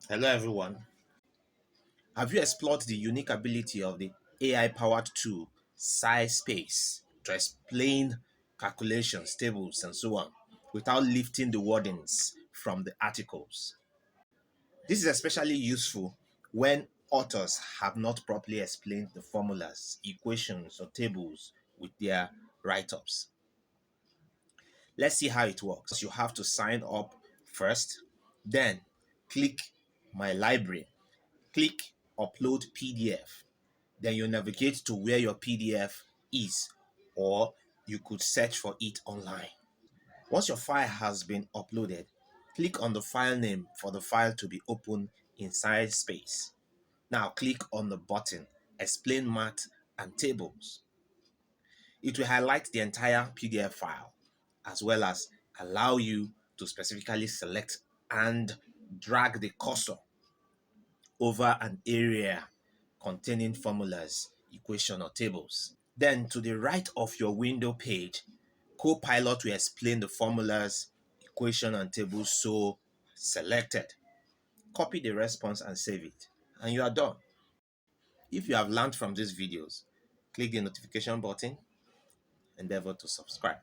Hello everyone. Have you explored the unique ability of the AI-powered tool SciSpace to explain calculations, tables, and so on without lifting the wordings from the articles? This is especially useful when authors have not properly explained the formulas, equations, or tables with their write-ups. Let's see how it works. You have to sign up first, then click My Library, click Upload PDF. Then you navigate to where your PDF is, or you could search for it online. Once your file has been uploaded, click on the file name for the file to be opened inside Space. Now click on the button Explain Math and Tables. It will highlight the entire PDF file as well as allow you to specifically select and drag the cursor over an area containing formulas, equation, or tables. Then to the right of your window page, Copilot will explain the formulas, equation, and tables so selected. Copy the response and save it, and you are done. If you have learned from these videos, click the notification button, endeavor to subscribe.